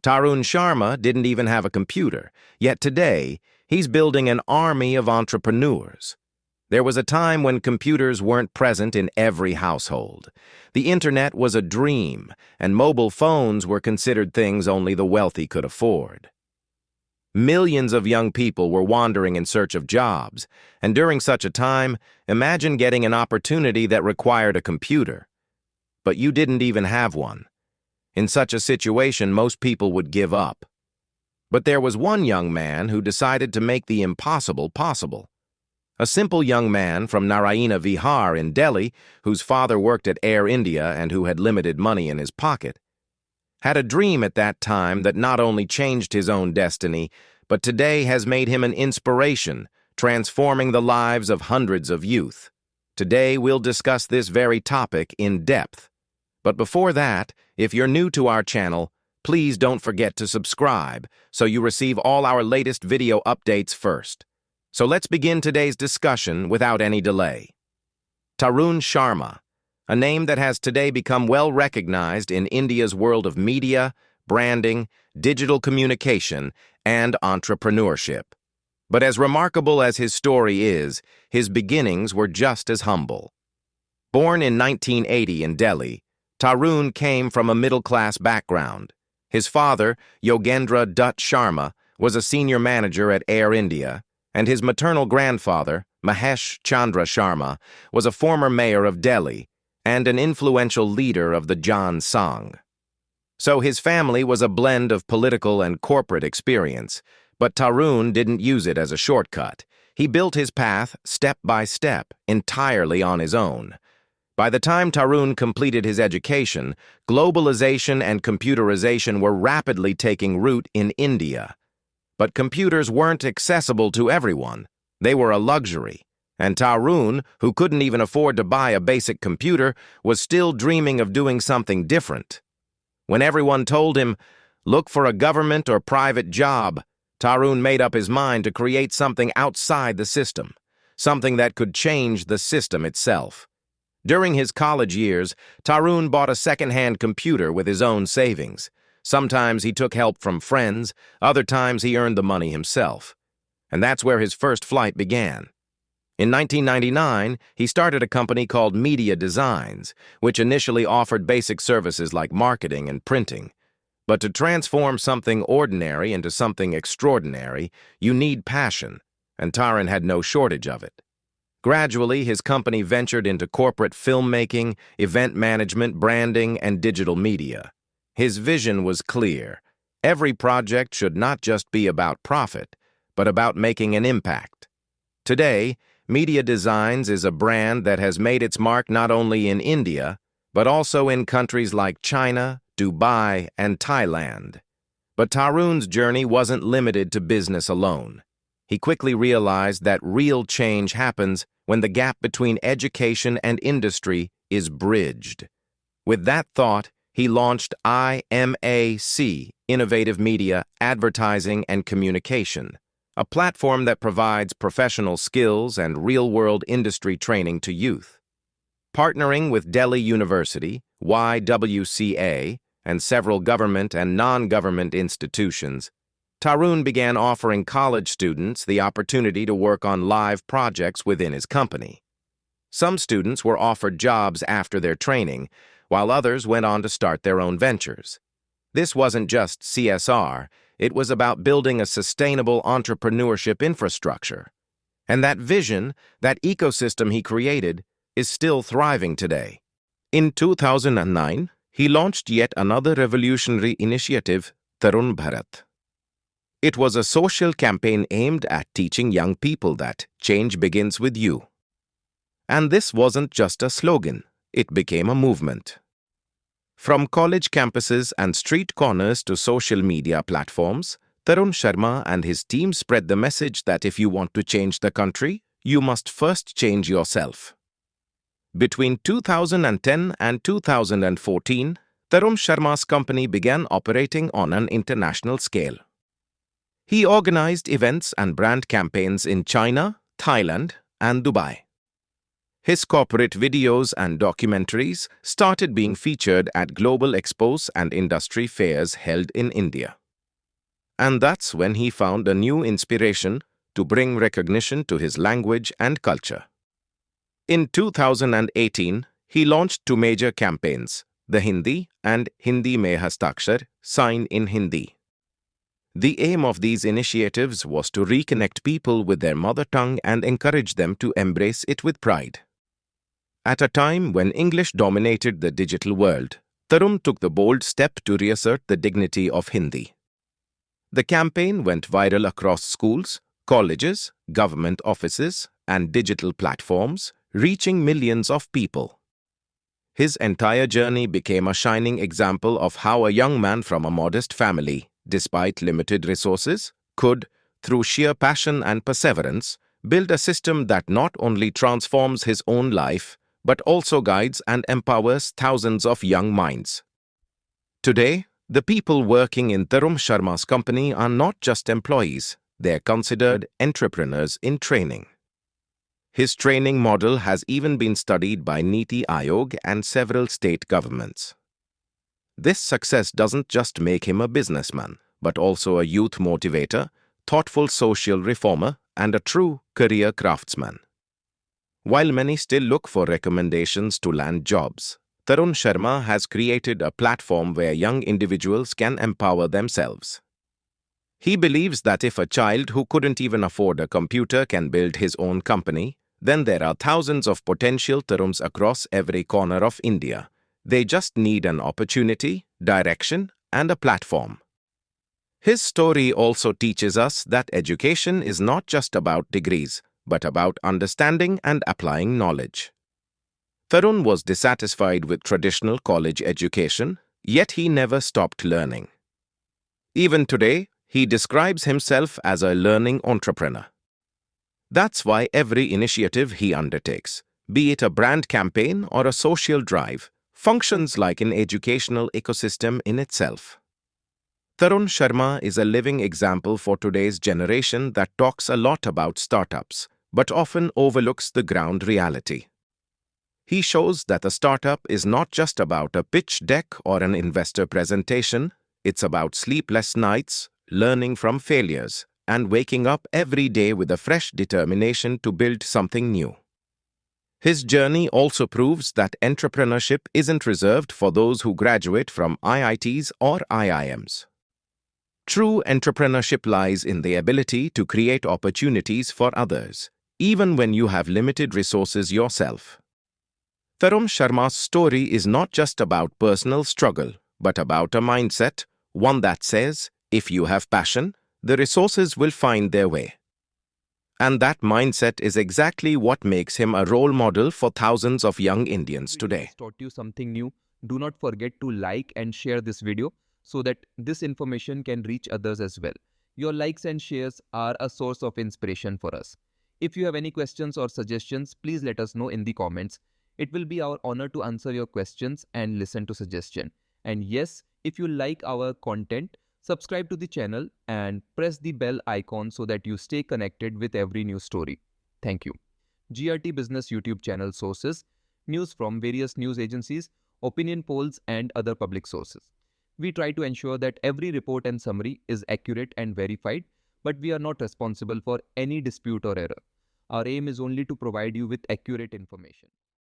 Tarun Sharma didn't even have a computer, yet today, he's building an army of entrepreneurs. There was a time when computers weren't present in every household. The internet was a dream, and mobile phones were considered things only the wealthy could afford. Millions of young people were wandering in search of jobs, and during such a time, imagine getting an opportunity that required a computer. But you didn't even have one. In such a situation, most people would give up. But there was one young man who decided to make the impossible possible. A simple young man from Naraina, Vihar in Delhi, whose father worked at Air India and who had limited money in his pocket, had a dream at that time that not only changed his own destiny, but today has made him an inspiration, transforming the lives of hundreds of youth. Today we'll discuss this very topic in depth. But before that, if you're new to our channel, please don't forget to subscribe so you receive all our latest video updates first. So let's begin today's discussion without any delay. Tarun Sharma, a name that has today become well recognized in India's world of media, branding, digital communication, and entrepreneurship. But as remarkable as his story is, his beginnings were just as humble. Born in 1980 in Delhi, Tarun came from a middle-class background. His father, Yogendra Dutt Sharma, was a senior manager at Air India, and his maternal grandfather, Mahesh Chandra Sharma, was a former mayor of Delhi and an influential leader of the Jan Sangh. So his family was a blend of political and corporate experience, but Tarun didn't use it as a shortcut. He built his path step by step, entirely on his own. By the time Tarun completed his education, globalization and computerization were rapidly taking root in India. But computers weren't accessible to everyone. They were a luxury. And Tarun, who couldn't even afford to buy a basic computer, was still dreaming of doing something different. When everyone told him, "Look for a government or private job," Tarun made up his mind to create something outside the system, something that could change the system itself. During his college years, Tarun bought a second-hand computer with his own savings. Sometimes he took help from friends, other times he earned the money himself. And that's where his first flight began. In 1999, he started a company called Media Designs, which initially offered basic services like marketing and printing. But to transform something ordinary into something extraordinary, you need passion, and Tarun had no shortage of it. Gradually, his company ventured into corporate filmmaking, event management, branding, and digital media. His vision was clear. Every project should not just be about profit, but about making an impact. Today, Media Designs is a brand that has made its mark not only in India, but also in countries like China, Dubai, and Thailand. But Tarun's journey wasn't limited to business alone. He quickly realized that real change happens when the gap between education and industry is bridged. With that thought, he launched IMAC, Innovative Media, Advertising and Communication, a platform that provides professional skills and real-world industry training to youth. Partnering with Delhi University, YWCA, and several government and non-government institutions, Tarun began offering college students the opportunity to work on live projects within his company. Some students were offered jobs after their training, while others went on to start their own ventures. This wasn't just CSR, it was about building a sustainable entrepreneurship infrastructure. And that vision, that ecosystem he created, is still thriving today. In 2009, he launched yet another revolutionary initiative, Tarun Bharat. It was a social campaign aimed at teaching young people that change begins with you. And this wasn't just a slogan, it became a movement. From college campuses and street corners to social media platforms, Tarun Sharma and his team spread the message that if you want to change the country, you must first change yourself. Between 2010 and 2014, Tarun Sharma's company began operating on an international scale. He organized events and brand campaigns in China, Thailand, and Dubai. His corporate videos and documentaries started being featured at global expos and industry fairs held in India. And that's when he found a new inspiration to bring recognition to his language and culture. In 2018, he launched two major campaigns, the Hindi and Hindi Mein Hastakshar, Sign in Hindi. The aim of these initiatives was to reconnect people with their mother tongue and encourage them to embrace it with pride. At a time when English dominated the digital world, Tarun took the bold step to reassert the dignity of Hindi. The campaign went viral across schools, colleges, government offices, and digital platforms, reaching millions of people. His entire journey became a shining example of how a young man from a modest family, despite limited resources, could, through sheer passion and perseverance, build a system that not only transforms his own life, but also guides and empowers thousands of young minds. Today, the people working in Tarun Sharma's company are not just employees, they're considered entrepreneurs in training. His training model has even been studied by NITI Aayog and several state governments. This success doesn't just make him a businessman, but also a youth motivator, thoughtful social reformer, and a true career craftsman. While many still look for recommendations to land jobs, Tarun Sharma has created a platform where young individuals can empower themselves. He believes that if a child who couldn't even afford a computer can build his own company, then there are thousands of potential Taruns across every corner of India. They just need an opportunity, direction, and a platform. His story also teaches us that education is not just about degrees, but about understanding and applying knowledge. Tarun was dissatisfied with traditional college education, yet he never stopped learning. Even today, he describes himself as a learning entrepreneur. That's why every initiative he undertakes, be it a brand campaign or a social drive, functions like an educational ecosystem in itself. Tarun Sharma is a living example for today's generation that talks a lot about startups, but often overlooks the ground reality. He shows that a startup is not just about a pitch deck or an investor presentation, it's about sleepless nights, learning from failures, and waking up every day with a fresh determination to build something new. His journey also proves that entrepreneurship isn't reserved for those who graduate from IITs or IIMs. True entrepreneurship lies in the ability to create opportunities for others, even when you have limited resources yourself. Tarun Sharma's story is not just about personal struggle, but about a mindset, one that says, if you have passion, the resources will find their way. And that mindset is exactly what makes him a role model for thousands of young Indians today. Taught you something new. Do not forget to like and share this video so that this information can reach others as well. Your likes and shares are a source of inspiration for us. If you have any questions or suggestions, please let us know in the comments. It will be our honor to answer your questions and listen to suggestions. And yes, if you like our content, subscribe to the channel and press the bell icon so that you stay connected with every new story. Thank you. GRT Business YouTube channel sources, news from various news agencies, opinion polls and other public sources. We try to ensure that every report and summary is accurate and verified, but we are not responsible for any dispute or error. Our aim is only to provide you with accurate information.